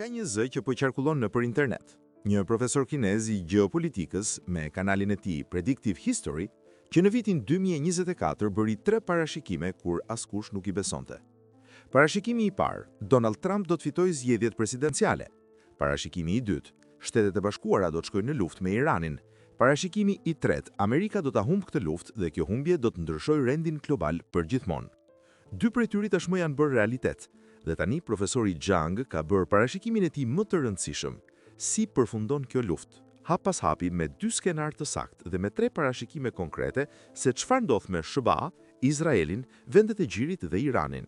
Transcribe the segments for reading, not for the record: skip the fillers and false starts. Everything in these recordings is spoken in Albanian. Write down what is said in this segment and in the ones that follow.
Ka një zë që po qarkullon nëpër internet. Një profesor kinez I gjeopolitikës me kanalin e tij Predictive History, që në vitin 2024 bëri 3 parashikime kur askush nuk I besonte. Parashikimi I parë, Donald Trump do të fitojë zgjedhjet presidenciale. Parashikimi I dytë, Shtetet e Bashkuara do të shkojnë në luftë me Iranin. Parashikimi I tretë, Amerika do ta humbë këtë luftë dhe kjo humbje do të ndryshojë rendin global përgjithmonë. 2 prej tyre tashmë janë bërë realitet. Dhe tani profesori Zhang ka bërë parashikimin e tij më të rëndësishëm. Si përfundon kjo luftë? Hap pas hapi me 2 skenar të saktë dhe me 3 parashikime konkrete se çfarë ndodh me SBA, Izraelin, vendet e Gjirit dhe Iranin.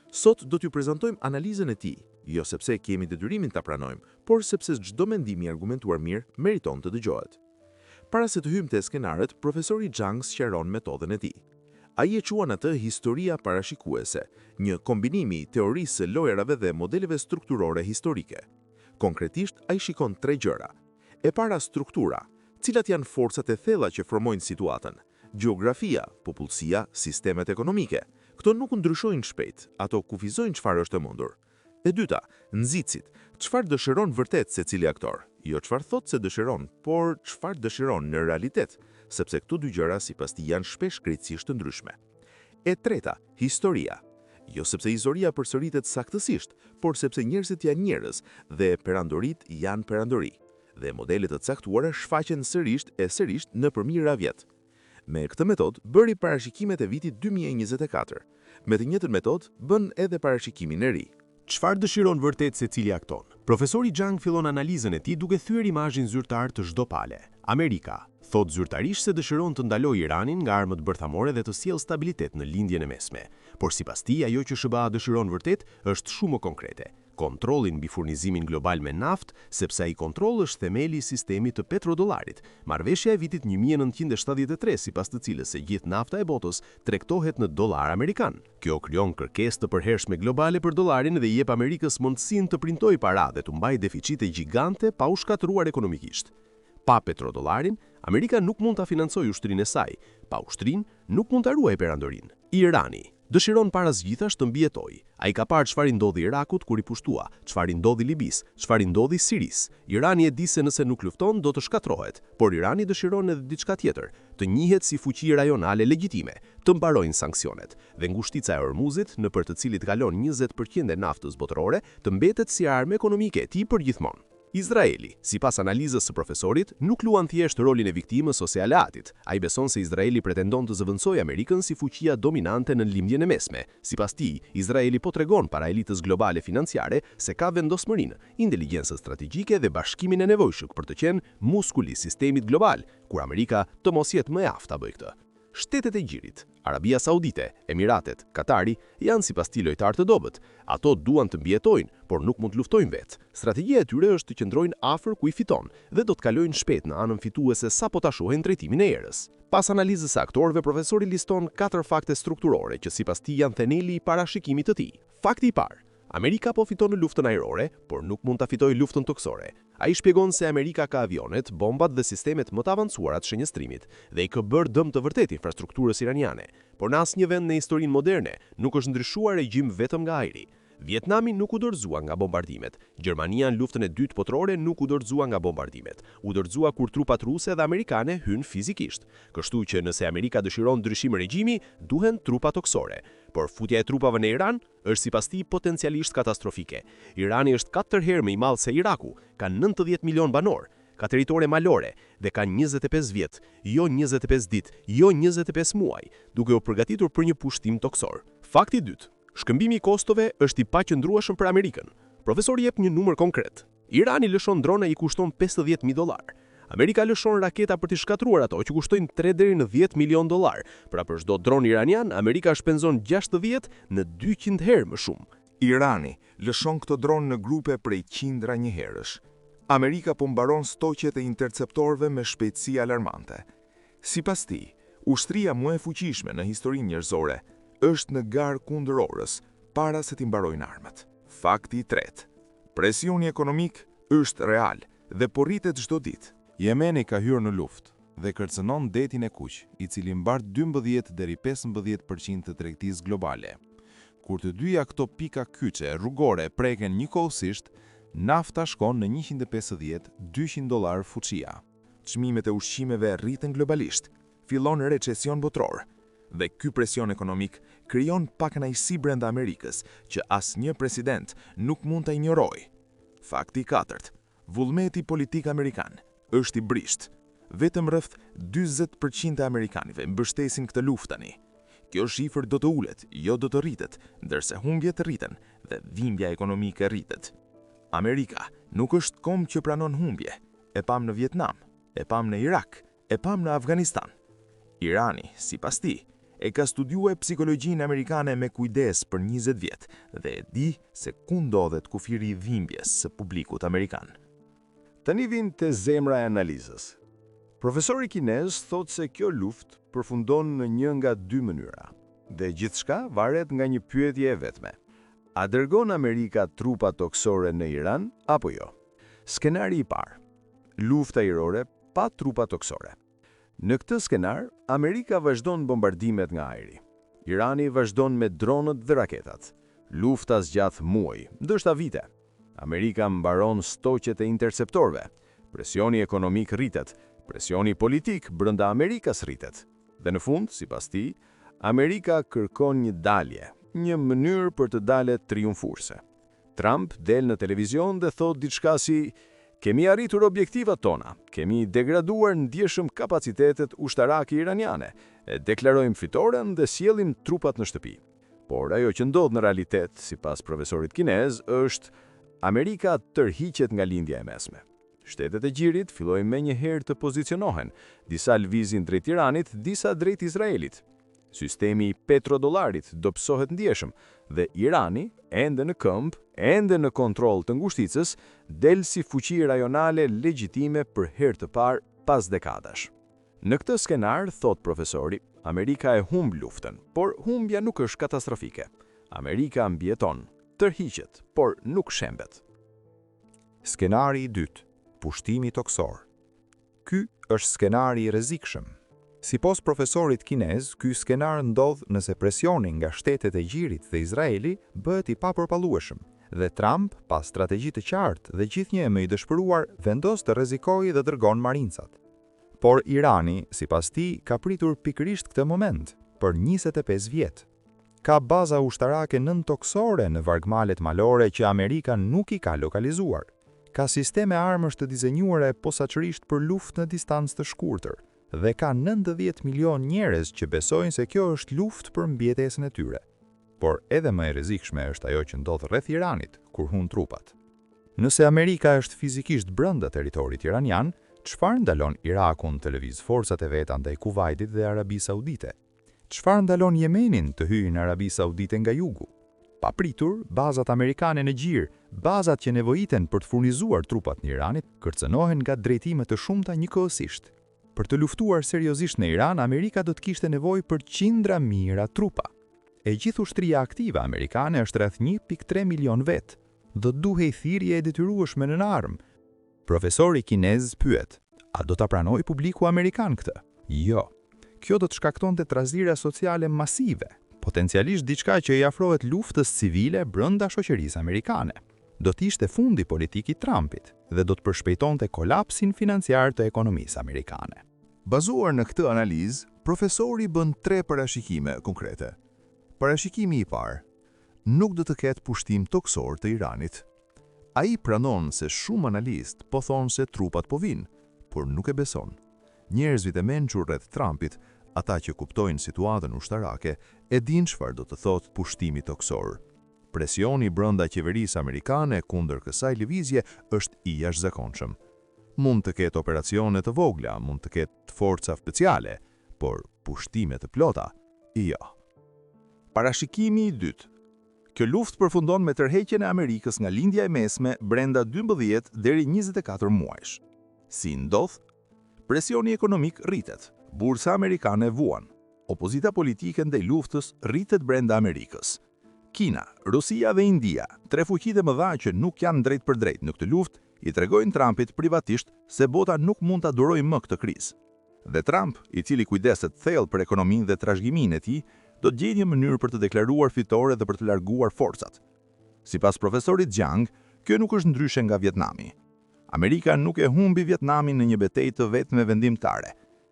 Sot do t'ju prezantojmë analizën e tij, jo sepse kemi detyrimin ta pranojmë, por sepse çdo mendim I argumentuar mirë meriton të dëgjohet. Para se të hyjmë te skenarët, profesori Zhang sqaron metodën e tij. Ai e quan atë historia parashikuese, një kombinim I teorisë së lojrave dhe modeleve strukturore historike. Konkretisht, ai shikon 3 gjëra. E para struktura, cilat janë forcat e thella që formojnë situatën, gjeografia, popullsia, sistemet ekonomike. Këto nuk ndryshojnë shpejt, ato kufizojnë çfarë është e mundur. E dyta, nxitësit, çfarë dëshiron vërtet secili aktor, jo çfarë thotë se dëshiron, por çfarë dëshiron në realitet, sepse këto 2 gjëra sipas tij janë shpesh krejtësisht të ndryshme. E treta, historia. Jo sepse historia përsëritet saktësisht, por sepse njerëzit janë njerëz dhe perandorit janë perandori. Dhe modelet të caktuara shfaqen sërish në përmira vjet. Me këtë metodë bëri parashikimet e vitit 2024. Me të njëjtën metodë bën edhe parashikimin e ri. Çfarë dëshiron vërtet secili akton? Profesori Zhang fillon analizën e tij duke thyer imazhin zyrtar të çdo pale. Amerika thot zyrtarisht se dëshiron të ndalojë Iranin nga armët bërthamore dhe të sjellë stabilitet në lindjen e mesme. Por sipas tij, ajo që SBA dëshiron vërtet është shumë më konkrete. Kontrollin mbi furnizimin global me naftë, sepse ai kontroll është themeli I sistemit të petrodollarit. Marrëveshja e vitit 1973, sipas të cilës se gjithë nafta e botës tregtohet në dollar amerikan. Kjo krijon kërkesë të përhershme globale për dollarin dhe I jep Amerikës mundësinë të printojë para dhe të mbajë deficite gjigante pa u shkatëruar ekonomikisht. Pa petrodollarin, Amerika nuk mund ta financojë ushtrinë e saj. Pa ushtrinë, nuk mund ta ruajë perandorinë. Irani dëshiron para zgjithash të mbijetojë. Ai ka parë çfarë ndodhi Irakut kur I pushtua, çfarë ndodhi Libis, çfarë ndodhi Siris. Irani e di se nëse nuk lufton do të shkatërrohet, por Irani dëshiron edhe diçka tjetër, të njihet si fuqi rajonale legjitime, të mbarojnë sanksionet dhe ngushtica e Hormuzit, nëpër të cilit kalon 20% e naftës botërore, të mbetet si armë ekonomike e tij përgjithmonë. Izraeli, sipas analizës së profesorit, nuk luan thjesht rolin e viktimës ose aleatit. Ai beson se Izraeli pretendon të zëvendësojë Amerikën si fuqia dominante në lindjen e mesme. Sipas tij, Izraeli po tregon para elitës globale financiare se ka vendosmërinë, inteligjencën strategjike dhe bashkimin e nevojshëm për të qenë muskuli I sistemit global, kur Amerika të mos jetë më aftë ta bëjë këtë. Shtetet e Gjirit, Arabia Saudite, Emiratet, Katari janë sipas tij lojtarë të dobët. Ato duan të mbijetojnë, por nuk mund të luftojnë vetë. Strategjia e tyre është të qëndrojnë afër ku I fiton dhe do të kalojnë shpejt në anën fituese sapo ta shohin drejtimin e erës. Pas analizës së aktorëve, profesori liston 4 fakte strukturore që sipas tij janë theneli I parashikimit të tij. Fakti I parë: Amerika po fiton në luftën ajrore, por nuk mund ta fitojë luftën toksore. Ai shpjegon se Amerika ka avionet, bombat dhe sistemet më të avancuara të shënjestrimit dhe I ka bërë dëm të vërtetë infrastrukturës iraniane. Por në asnjë vend në historinë moderne nuk është ndryshuar regjim vetëm nga ajri. Vietnami nuk u dorëzua nga bombardimet. Gjermania në luftën e dytë botërore nuk u dorëzua nga bombardimet. U dorëzua kur trupat ruse dhe amerikane hynë fizikisht. Kështu që nëse Amerika dëshiron ndryshim regjimi, duhen trupa toksore. Por futja e trupave në Iran është sipas tij potencialisht katastrofike. Irani është 4 herë më I madh se Iraku, ka 90 milion banor, ka territore malore dhe ka 25 vjet, jo 25 ditë, jo 25 muaj, duke u përgatitur për një pushtim toksor. Fakti I dytë: shkëmbimi I kostove është I paqëndrueshëm për Amerikën. Profesori jep një numër konkret. Irani lëshon drona I kushton $50.000. Amerika lëshon raketa për të shkatruar ato që kushtojnë 3 deri në $10 milion. Pra për çdo dron iranian, Amerika shpenzon 60 në 200 herë më shumë. Irani lëshon këto dronë në grupe prej qindra njëherësh. Amerika po mbaron stoqet e interceptorëve me shpejtësi alarmante. Sipas tij, ushtria më e fuqishme në historinë njerëzore është në garë kundër orës, para se t'i mbarojnë armët. Fakti I tretë: presioni ekonomik është real dhe po rritet çdo ditë. Jemeni ka hyrë në luftë dhe kërcënon detin e kuq, I cili mbart 12 deri 15% të tregtisë globale. Kur të dyja këto pika kyçe rrugore preken njëkohësisht, Nafta shkon në $150-200 fuqia. Çmimet e ushqimeve rriten globalisht, fillon recesion botror, dhe ky presion ekonomik krijon pakënaqësi brenda Amerikës që asnjë president nuk mund ta injorojë. Fakti i katërt, vullneti politik amerikan është i brisht. Vetëm rreth 40% e amerikanëve mbështesin këtë luftë tani. Kjo shifër do të ulet, jo do të rritet, ndërsa humbjet rriten dhe dhimbja ekonomike rritet. Amerika nuk është kombë që pranon humbje. E pam në Vietnam, e pam në Irak, e pam në Afganistan. Irani, sipas tij, e ka studiuar psikologjinë amerikane me kujdes për 20 vjet dhe e di se ku ndodhet kufiri i dhimbjes së publikut amerikan. Tani vin te zemra e analizës. Profesori kinez thot se kjo luftë përfundon në një nga dy mënyra, dhe gjithçka varet nga një pyetje e vetme. A dërgon Amerika trupa toksore në Iran apo jo? Skenari i parë. Lufta ajrore pa trupa toksore. Në këtë skenar, Amerika vazhdon bombardimet nga ajri. Irani vazhdon me dronët dhe raketat. Lufta zgjat muaj, ndoshta vite. Amerika mbaron stoqet e interceptorëve. Presioni ekonomik rritet, presioni politik brenda Amerikës rritet. Dhe në fund, sipas tij, Amerika kërkon një dalje, një mënyrë për të dalë triumfuese. Trump del në televizion dhe thot diçka si: kemi arritur objektivat tona, kemi degraduar ndjeshëm kapacitetet ushtarake iraniane, e deklarojmë fitoren dhe sjellim trupat në shtëpi. Por ajo që ndodh në realitet, sipas profesorit kinez, është Amerika tërhiqet nga lindja e mesme. Shtetet e gjirit fillojnë menjëherë të pozicionohen, disa lvizin drejt Iranit, disa drejt Izraelit. Sistemi i petrodollarit dobësohet ndjeshëm dhe Irani, ende në këmbë, ende në kontroll të ngushticës, del si fuqi rajonale legjitime për herë të parë pas dekadash. Në këtë skenar, thot profesori, Amerika e humb luftën, por humbja nuk është katastrofike. Amerika mbijeton, tërhiqet, por nuk shembet. Skenari i dytë, pushtimi toksor. Ky është skenari i rrezikshëm. Sipas profesorit kinez, ky skenar ndodh nëse presioni nga shtetet e gjirit dhe Izraeli bëhet i papërpallueshëm, dhe Trump, pas strategji të qartë dhe gjithnjëherë i dëshpëruar, vendos të rrezikojë dhe dërgon marincat. Por Irani, sipas tij, ka pritur pikërisht këtë moment për 25 vjet. Ka baza ushtarake nën-toksore në vargmalet malore që Amerika nuk i ka lokalizuar. Ka sisteme armësh të dizenjuara posaçërisht për luftë në distancë të shkurtër dhe ka 90 milion njerëz që besojnë se kjo është luftë për mbjetesën e tyre. Por edhe më e rrezikshme është ajo që ndodh rreth Iranit kur humbin trupat. Nëse Amerika është fizikisht brenda territorit iranian, çfarë ndalon Irakun të lëviz forcat e veta ndaj Kuvajtit dhe Arabisë Saudite? Çfarë ndalon Yemenin të hyjë në Arabi Saudite nga jugu? Papritur, bazat amerikane në gjirë, bazat që nevojiten për të furnizuar trupat në Iranit, kërcënohen nga drejtime të shumta njëkohësisht. Për të luftuar seriozisht në Iran, Amerika do të kishte nevojë për qindra mijëra trupa. E gjithë ushtria aktive amerikane është rreth 1.3 milion vet, dhe duhej thirrje e detyrueshme në armë. Profesori kinez pyet: a do ta pranojë publiku amerikan këtë? Jo. Kjo do të shkaktonte trazira sociale masive, potencialisht diçka që i afrohet luftës civile brenda shoqërisë amerikane. Do të ishte fundi politik i Trumpit dhe do të përshpejtonte kolapsin financiar të ekonomisë amerikane. Bazuar në këtë analizë, profesori bën 3 parashikime konkrete. Parashikimi i parë: nuk do të ketë pushtim toksor të Iranit. Ai pranon se shumë analistë po thonë se trupat po vinë, por nuk e beson. Njerëzit e mençur rreth Trumpit, ata që kuptojnë situatën ushtarake, e dinë çfarë do të thotë pushtimi toksor. Presioni brenda qeverisë amerikane kundër kësaj lëvizje është i jashtëzakonshëm. Mund të ketë operacione të vogla, mund të ketë forca speciale, por pushtime të plota, jo. Parashikimi i dytë. Kjo luftë përfundon me tërheqjen e Amerikës nga lindja e mesme brenda 12 deri 24 muajsh. Si ndodh? Presioni ekonomik rritet, bursa amerikane vuan, opozita politike ndaj luftës rritet brenda Amerikës. Kina, Rusia dhe India, 3 fuqitë e mëdha që nuk janë drejt për drejt në këtë luftë, i tregojnë Trumpit privatisht se bota nuk mund ta durojë më këtë krizë. Dhe Trump, i cili kujdeset thellë për ekonominë dhe trashëgiminë e tij, do të gjejë një mënyrë për të deklaruar fitore dhe për të larguar forcat. Sipas profesorit Zhang, Kjo nuk është ndryshe nga Vietnami. Amerika nuk e humbi Vietnamin në një betejë të vetme vendimtare.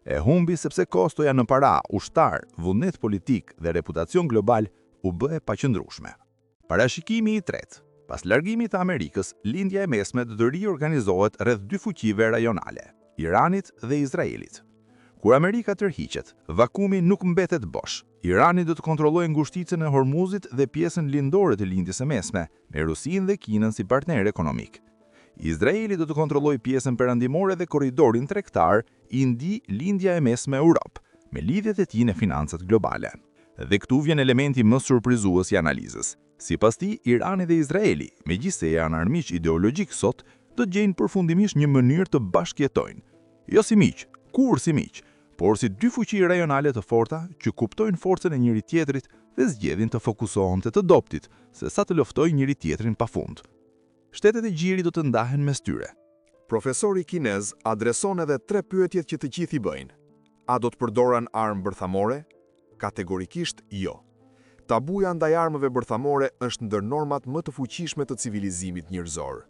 E humbi sepse kostoja në para, ushtar, vullnet politik dhe reputacion global u bë e paqëndrueshme. Parashikimi i tretë. Pas largimit të Amerikës, lindja e mesme do të riorganizohet rreth dy fuqive rajonale, Iranit dhe Izraelit. Kur Amerika tërhiqet, vakumi nuk mbetet bosh. Irani do të kontrollojë ngushticën e Hormuzit dhe pjesën lindore të lindjes së mesme, me Rusinë dhe Kinën si partner ekonomik. Izraeli do të kontrollojë pjesën perëndimore dhe korridorin tregtar Indi-lindja e mesme Europë, me lidhjet e tij në financat globale. Dhe këtu vjen elementi më surprizues i analizës. Sipas tij, Irani dhe Izraeli, megjithëse janë armiq ideologjik sot, do të gjejnë përfundimisht një mënyrë të bashkëjetojnë. Jo si miq, kur si miq, por si dy fuqi rajonale të forta që kuptojnë forcën e njëri tjetrit dhe zgjedhin të fokusohen te të doptit, se sa të luftojnë njëri tjetrin pafund. Shtetet e Gjirit do të ndahen mes tyre. Profesori kinez adreson edhe 3 pyetjet që të gjithë i bëjnë. A do të përdoren armë bërthamore? Kategorikisht jo. Tabuja ndaj armëve bërthamore është ndër normat më të fuqishme të civilizimit njerëzor.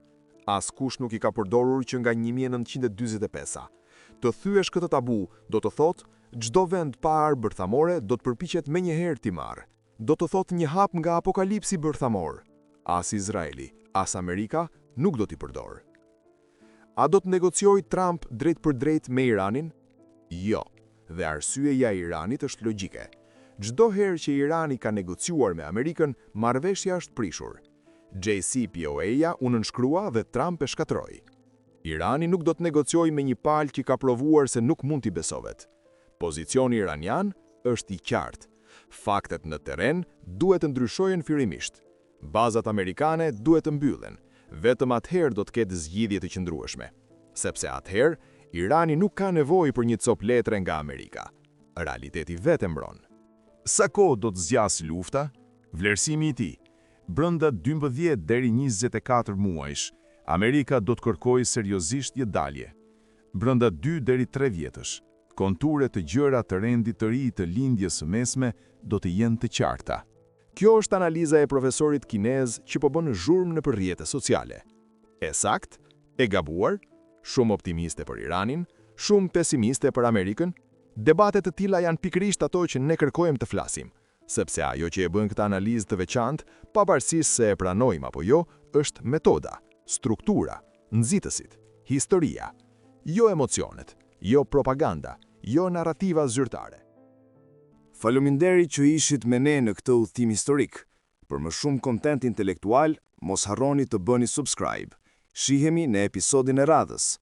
Askush nuk i ka përdorur që nga 1945-a. Të thyesh këtë tabu, do të thotë, çdo vend pa armë bërthamore do të përpiqet menjëherë t'i marrë. Do të thotë një hap nga apokalipsi bërthamor. As Izraeli, as Amerika nuk do t'i përdorë. A do të negociojë Trump drejt për drejt me Iranin? Jo, dhe arsyeja e Iranit është logjike. Çdo herë që Irani ka negociuar me Amerikën, marrëveshja është prishur. JCPOA-ja u nënshkrua dhe Trump e shkatroi. Irani nuk do të negociojë me një palë që ka provuar se nuk mund t'i besovet. Pozicioni iranian është i qartë. Faktet në terren duhet të ndryshojnë fillimisht. Bazat amerikane duhet të mbyllen. Vetëm atëherë do të ketë zgjidhje të qëndrueshme. Sepse atëherë Irani nuk ka nevojë për një copë letre nga Amerika. Realiteti vetë mbron. Sa kohë do të zgjasë lufta? Vlerësimi i tij. Brenda 12 deri 24 muajsh, Amerika do të kërkojë seriozisht një dalje. Brenda 2 deri 3 vjetësh, konturet të gjëra të rendit të ri të lindjes së mesme do të jenë të qarta. Kjo është analiza e profesorit kinez që po bën zhurmë nëpër rrjete sociale. E sakt, e gabuar, shumë optimiste për Iranin, shumë pesimiste për Amerikën. Debatet të tilla janë pikërisht ato që ne kërkojmë të flasim, sepse ajo që e bën këtë analizë të veçantë, pavarësisht se e pranojmë apo jo, është metoda, struktura, nxitësit, historia, jo emocionet, jo propaganda, jo narrativa zyrtare. Faleminderit që ishit me ne në këtë udhëtim historik. Për më shumë kontent intelektual, mos harroni të bëni subscribe. Shihemi në episodin e radhës.